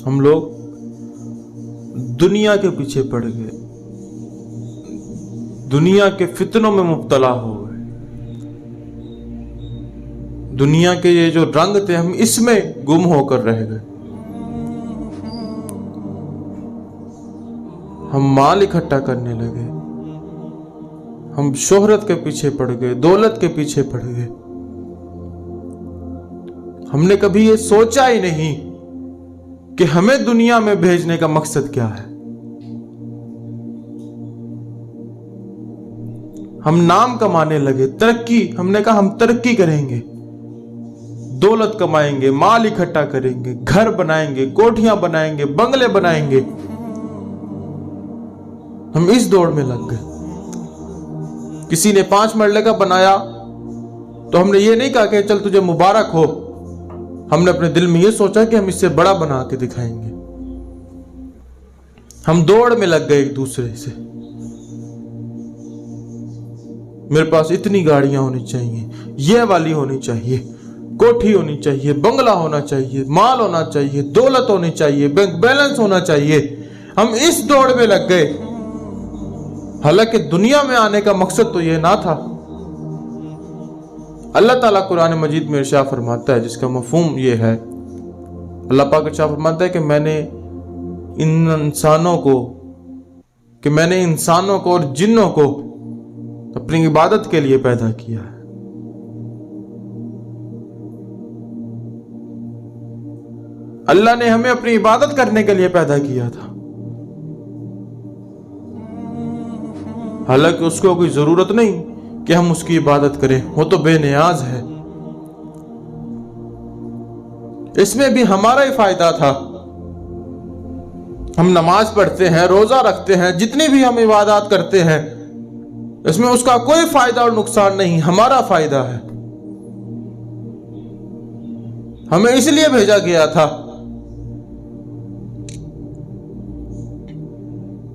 ہم لوگ دنیا کے پیچھے پڑ گئے، دنیا کے فتنوں میں مبتلا ہو گئے، دنیا کے یہ جو رنگ تھے ہم اس میں گم ہو کر رہ گئے۔ ہم مال اکٹھا کرنے لگے، ہم شہرت کے پیچھے پڑ گئے، دولت کے پیچھے پڑ گئے۔ ہم نے کبھی یہ سوچا ہی نہیں کہ ہمیں دنیا میں بھیجنے کا مقصد کیا ہے۔ ہم نام کمانے لگے، ترقی، ہم نے کہا ہم ترقی کریں گے، دولت کمائیں گے، مال اکٹھا کریں گے، گھر بنائیں گے، کوٹھیاں بنائیں گے، بنگلے بنائیں گے۔ ہم اس دوڑ میں لگ گئے۔ کسی نے 5 مرلے کا بنایا تو ہم نے یہ نہیں کہا کہ چل تجھے مبارک ہو، ہم نے اپنے دل میں یہ سوچا کہ ہم اس سے بڑا بنا کے دکھائیں گے۔ ہم دوڑ میں لگ گئے ایک دوسرے سے، میرے پاس اتنی گاڑیاں ہونی چاہیے، یہ والی ہونی چاہیے، کوٹھی ہونی چاہیے، بنگلہ ہونا چاہیے، مال ہونا چاہیے، دولت ہونی چاہیے، بینک بیلنس ہونا چاہیے۔ ہم اس دوڑ میں لگ گئے، حالانکہ دنیا میں آنے کا مقصد تو یہ نہ تھا۔ اللہ تعالیٰ قرآن مجید میں ارشاد فرماتا ہے، جس کا مفہوم یہ ہے، اللہ پاک ارشاد فرماتا ہے کہ میں نے انسانوں کو اور جنوں کو اپنی عبادت کے لیے پیدا کیا ہے۔ اللہ نے ہمیں اپنی عبادت کرنے کے لیے پیدا کیا تھا، حالانکہ اس کو کوئی ضرورت نہیں کہ ہم اس کی عبادت کریں، وہ تو بے نیاز ہے۔ اس میں بھی ہمارا ہی فائدہ تھا۔ ہم نماز پڑھتے ہیں، روزہ رکھتے ہیں، جتنی بھی ہم عبادات کرتے ہیں، اس میں اس کا کوئی فائدہ اور نقصان نہیں، ہمارا فائدہ ہے۔ ہمیں اس لیے بھیجا گیا تھا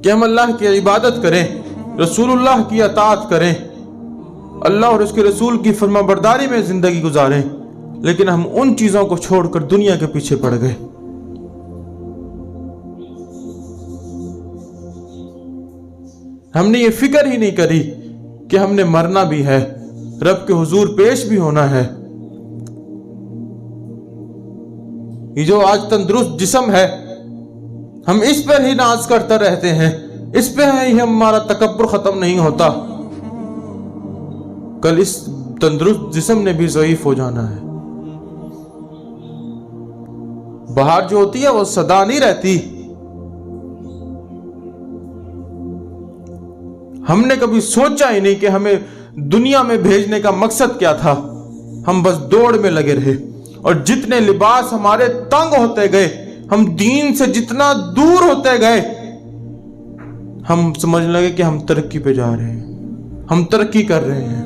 کہ ہم اللہ کی عبادت کریں، رسول اللہ کی اطاعت کریں، اللہ اور اس کے رسول کی فرما برداری میں زندگی گزاریں، لیکن ہم ان چیزوں کو چھوڑ کر دنیا کے پیچھے پڑ گئے۔ ہم نے یہ فکر ہی نہیں کری کہ ہم نے مرنا بھی ہے، رب کے حضور پیش بھی ہونا ہے۔ یہ جو آج تندرست جسم ہے، ہم اس پر ہی ناز کرتے رہتے ہیں، اس پہ ہی ہمارا تکبر ختم نہیں ہوتا۔ کل اس تندرست جسم نے بھی ضعیف ہو جانا ہے۔ بہار جو ہوتی ہے وہ سدا نہیں رہتی۔ ہم نے کبھی سوچا ہی نہیں کہ ہمیں دنیا میں بھیجنے کا مقصد کیا تھا۔ ہم بس دوڑ میں لگے رہے، اور جتنے لباس ہمارے تنگ ہوتے گئے، ہم دین سے جتنا دور ہوتے گئے، ہم سمجھنے لگے کہ ہم ترقی پہ جا رہے ہیں، ہم ترقی کر رہے ہیں۔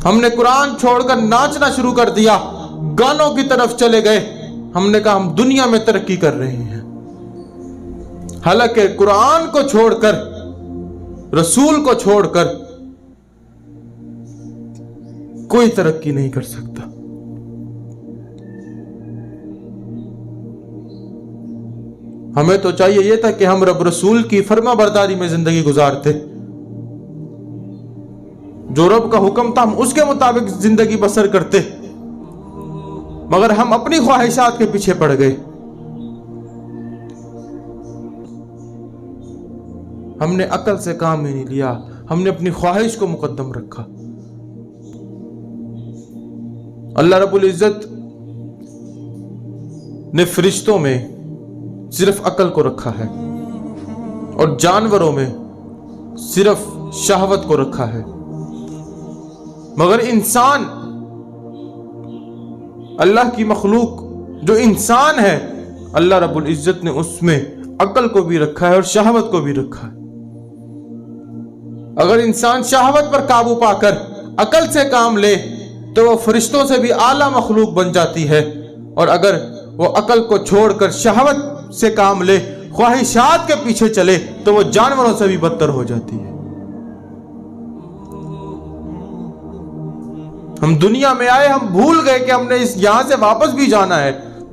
ہم نے قرآن چھوڑ کر ناچنا شروع کر دیا، گانوں کی طرف چلے گئے، ہم نے کہا ہم دنیا میں ترقی کر رہے ہیں، حالانکہ قرآن کو چھوڑ کر، رسول کو چھوڑ کر کوئی ترقی نہیں کر سکتا۔ ہمیں تو چاہیے یہ تھا کہ ہم رب رسول کی فرما برداری میں زندگی گزارتے، جو رب کا حکم تھا ہم اس کے مطابق زندگی بسر کرتے، مگر ہم اپنی خواہشات کے پیچھے پڑ گئے۔ ہم نے عقل سے کام ہی نہیں لیا، ہم نے اپنی خواہش کو مقدم رکھا۔ اللہ رب العزت نے فرشتوں میں صرف عقل کو رکھا ہے، اور جانوروں میں صرف شہوت کو رکھا ہے، مگر انسان، اللہ کی مخلوق جو انسان ہے، اللہ رب العزت نے اس میں عقل کو بھی رکھا ہے اور شہوت کو بھی رکھا ہے۔ اگر انسان شہوت پر قابو پا کر عقل سے کام لے تو وہ فرشتوں سے بھی اعلیٰ مخلوق بن جاتی ہے، اور اگر وہ عقل کو چھوڑ کر شہوت سے کام لے، خواہشات کے پیچھے چلے، تو وہ جانوروں سے بھی بدتر ہو جاتی ہے۔ ہم دنیا میں آئے، ہم بھول گئے کہ ہم نے یہاں سے واپس بھی جانا ہے،